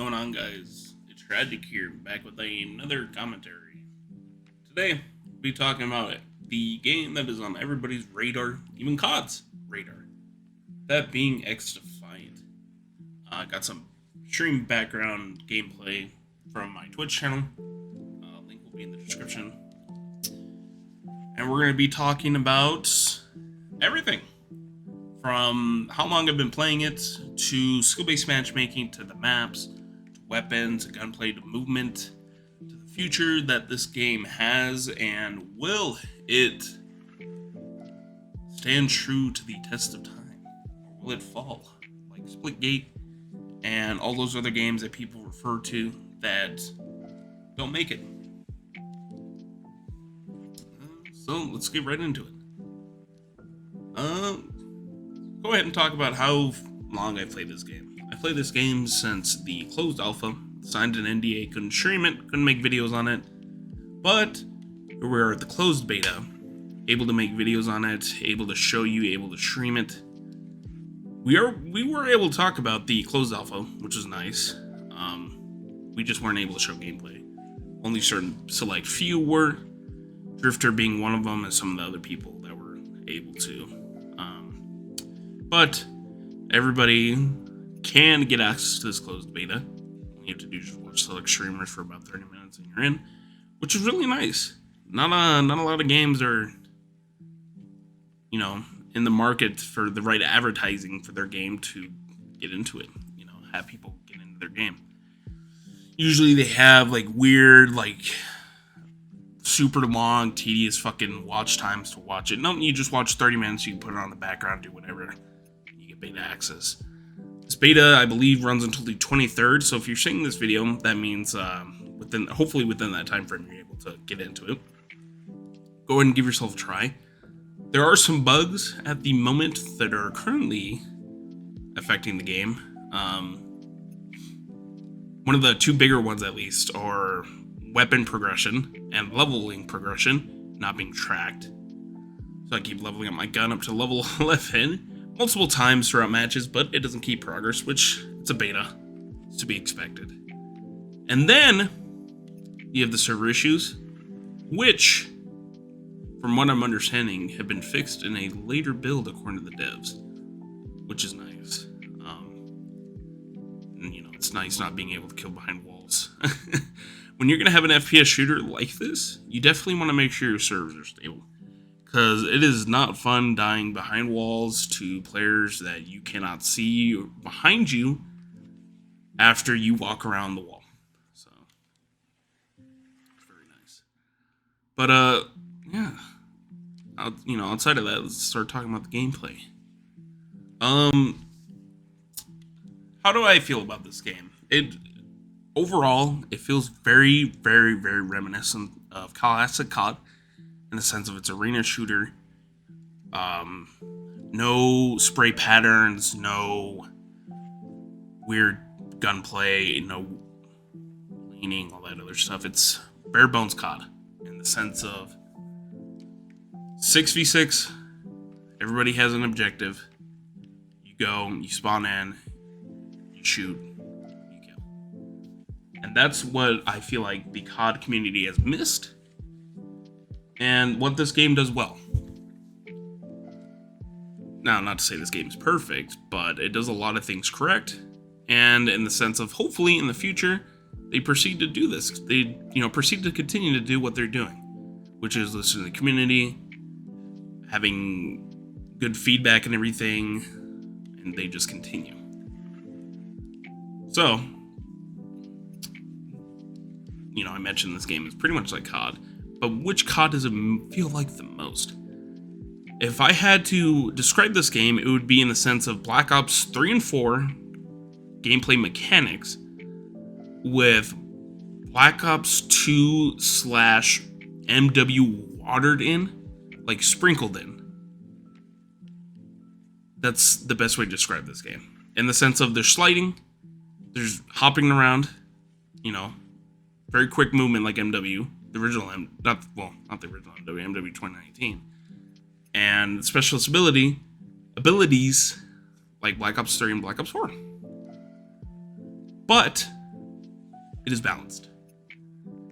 going on, guys? It's Tragic here, back with another commentary. Today, we'll be talking about the game that is on everybody's radar, even COD's radar. That being XDefiant. I got some stream background gameplay from my Twitch channel. Link will be in the description. And we're going to be talking about everything. From how long I've been playing it, to skill-based matchmaking, to the maps, to weapons, to gunplay, to movement, to the future that this game has, and will it stand true to the test of time? Or will it fall? Like Splitgate and all those other games that people refer to that don't make it. So let's get right into it. Go ahead and talk about how long I played this game. I played this game since the closed alpha, signed an NDA, couldn't stream it, couldn't make videos on it, but we're at the closed beta, able to make videos on it, able to show you, able to stream it. We were able to talk about the closed alpha, which is nice. We just weren't able to show gameplay. Only certain select few were, Drifter being one of them, and some of the other people that were able to. But everybody can get access to this closed beta. All you have to do is just watch select streamers for about 30 minutes and you're in, which is really nice. Not a lot of games are, in the market for the right advertising for their game to get into it. Have people get into their game. Usually they have weird, super long, tedious fucking watch times to watch it. No, you just watch 30 minutes, you can put it on the background, do whatever. You get beta access. This beta, I believe, runs until the 23rd, so if you're seeing this video, that means hopefully within that time frame, you're able to get into it. Go ahead and give yourself a try. There are some bugs at the moment that are currently affecting the game. One of the two bigger ones, at least, are weapon progression and leveling progression not being tracked. So I keep leveling up my gun up to level 11 multiple times throughout matches, but it doesn't keep progress, which it's a beta. It's to be expected. And then you have the server issues, which, from what I'm understanding, have been fixed in a later build according to the devs, which is nice. And it's nice not being able to kill behind walls. When you're going to have an FPS shooter like this, you definitely want to make sure your servers are stable. Because it is not fun dying behind walls to players that you cannot see behind you after you walk around the wall. So, it's very nice. But, yeah. Outside of that, let's start talking about the gameplay. How do I feel about this game? Overall, it feels very, very, very reminiscent of classic COD in the sense of its arena shooter. No spray patterns, no weird gunplay, no leaning, all that other stuff. It's bare bones COD in the sense of 6v6, everybody has an objective. You go, you spawn in, you shoot, and that's what I feel like the COD community has missed, and what this game does well. Now, not to say this game is perfect, but it does a lot of things correct, and in the sense of hopefully in the future, they proceed to do this. They, proceed to continue to do what they're doing, which is listen to the community, having good feedback and everything, and they just continue. So, I mentioned this game is pretty much like COD, but which COD does it feel like the most? If I had to describe this game, it would be in the sense of Black Ops 3 and 4 gameplay mechanics with Black Ops 2 / MW watered in, sprinkled in. That's the best way to describe this game. In the sense of there's sliding, there's hopping around, very quick movement like MW, the original not the original MW 2019, and specialist abilities like Black Ops 3 and Black Ops 4. But it is balanced.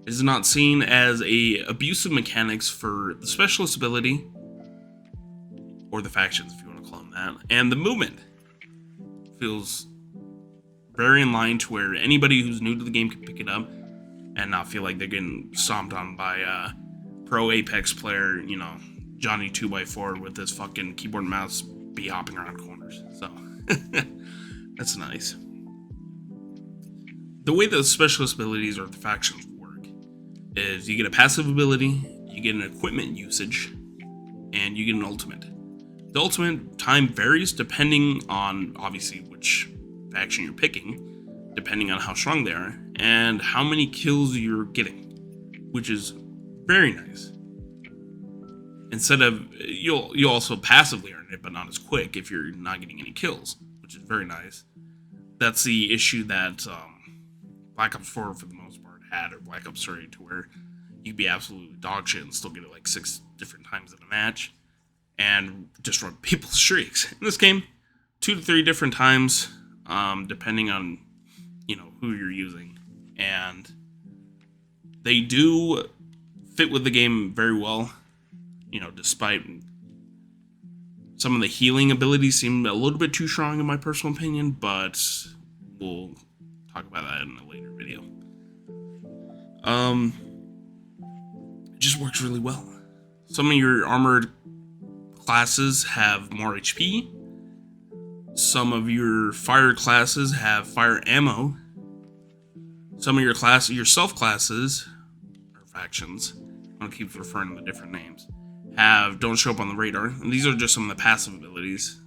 It is not seen as a abusive mechanics for the specialist ability, or the factions if you want to call them that, and the movement feels very in line to where anybody who's new to the game can pick it up and not feel like they're getting stomped on by a pro Apex player, you know, Johnny 2x4 with his fucking keyboard and mouse be hopping around corners. So that's nice. The way the specialist abilities or the factions work is you get a passive ability, you get an equipment usage, and you get an ultimate. The ultimate time varies depending on, obviously, which faction you're picking, depending on how strong they are, and how many kills you're getting, which is very nice. Instead of, you'll also passively earn it, but not as quick if you're not getting any kills, which is very nice. That's the issue that Black Ops 4, for the most part, had, or Black Ops 3, to where you'd be absolutely dog shit and still get it like 6 different times in a match and destroy people's streaks. In this game, 2 to 3 different times, depending on, you know, who you're using. And they do fit with the game very well, you know, despite some of the healing abilities seem a little bit too strong in my personal opinion, but we'll talk about that in a later video. It just works really well. Some of your armored classes have more HP. Some of your fire classes have fire ammo. Some of your self classes, or factions, I'll keep referring to the different names, don't show up on the radar. And these are just some of the passive abilities,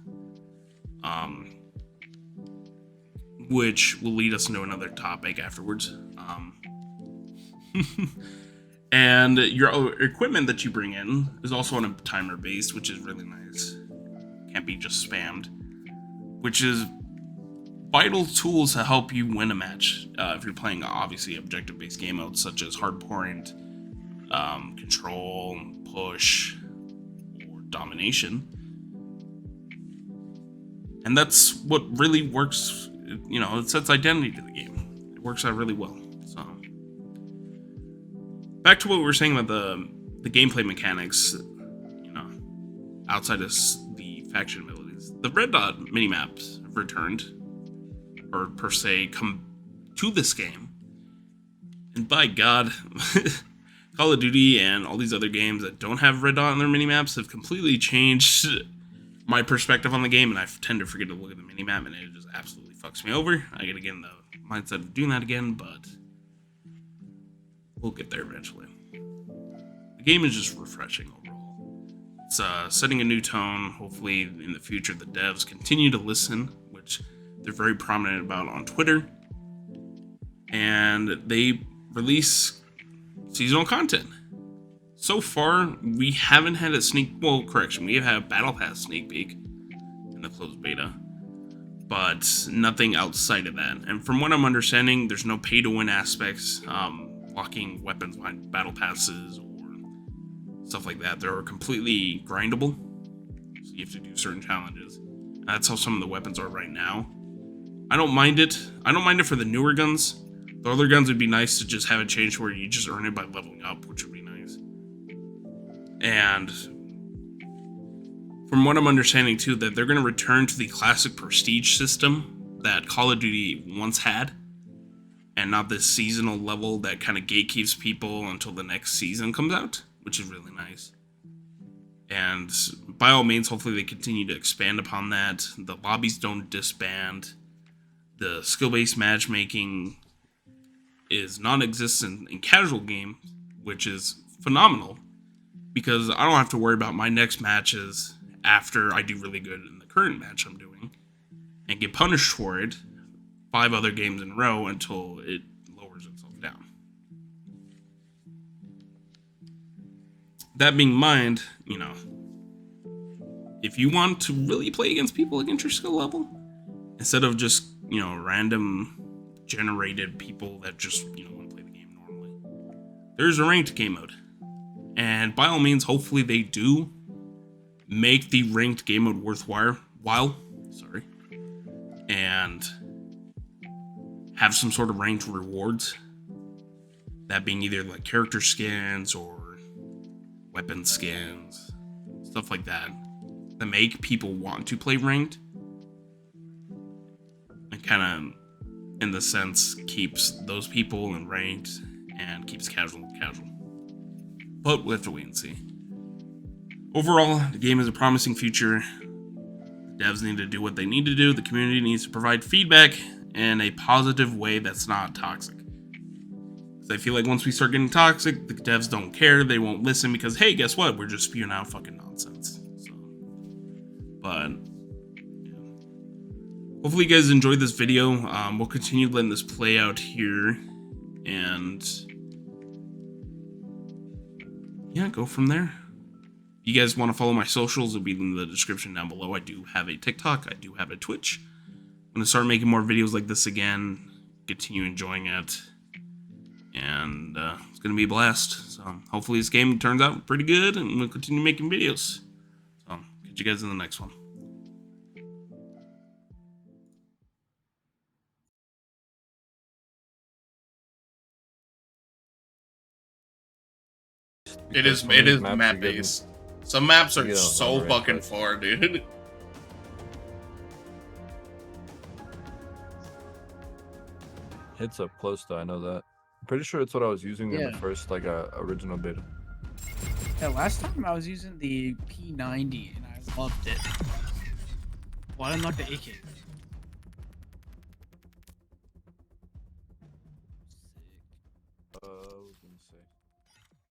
which will lead us into another topic afterwards. And your equipment that you bring in is also on a timer base, which is really nice. Can't be just spammed. Which is vital tools to help you win a match. If you're playing, obviously, objective-based game modes such as hardpoint, control, push, or domination. And that's what really works, you know, it sets identity to the game. It works out really well. So, back to what we were saying about the gameplay mechanics, you know, outside of the faction abilities. The red dot minimaps have returned, or per se, come to this game. And by God, Call of Duty and all these other games that don't have red dot on their minimaps have completely changed my perspective on the game, and I tend to forget to look at the minimap, and it just absolutely fucks me over. I gotta get in the mindset of doing that again, but we'll get there eventually. The game is just refreshing overall. It's setting a new tone. Hopefully, in the future, the devs continue to listen, which they're very prominent about on Twitter, and they release seasonal content. So far, we haven't had we have had a Battle Pass sneak peek in the closed beta, but nothing outside of that. And from what I'm understanding, there's no pay-to-win aspects, locking weapons behind Battle Passes or stuff like that. They're completely grindable, so you have to do certain challenges. That's how some of the weapons are right now. I don't mind it. I don't mind it for the newer guns. The other guns would be nice to just have it changed where you just earn it by leveling up, which would be nice. And from what I'm understanding too, that they're going to return to the classic prestige system that Call of Duty once had, and not this seasonal level that kind of gatekeeps people until the next season comes out, which is really nice. And by all means, hopefully they continue to expand upon that. The lobbies don't disband. The skill-based matchmaking is non-existent in casual games, which is phenomenal, because I don't have to worry about my next matches after I do really good in the current match I'm doing and get punished for it 5 other games in a row until it lowers itself down. That being in mind, you know, if you want to really play against people against your skill level, instead of just, you know, random generated people that just, you know, want to play the game normally, there's a ranked game mode. And by all means, hopefully they do make the ranked game mode worthwhile, and have some sort of ranked rewards That being either like character skins or weapon skins, stuff like that, that make people want to play ranked, and kind of, in the sense, keeps those people in ranked and keeps casual. But we'll have to wait and see. Overall, the game has a promising future. The devs need to do what they need to do. The community needs to provide feedback in a positive way that's not toxic. Because I feel like once we start getting toxic, the devs don't care. They won't listen because, hey, guess what? We're just spewing out fucking nonsense. So, but yeah. Hopefully you guys enjoyed this video. We'll continue letting this play out here. And yeah, go from there. If you guys want to follow my socials, it'll be in the description down below. I do have a TikTok. I do have a Twitch. I'm going to start making more videos like this again. Continue enjoying it. And it's going to be a blast. So hopefully this game turns out pretty good, and we'll continue making videos. So catch you guys in the next one. It is map based. Some maps are so fucking far, dude. Hits up close though, I know that. I'm pretty sure it's what I was using in the first original beta. Yeah, last time I was using the P90 and I loved it. Well, I unlocked the AK. Sick.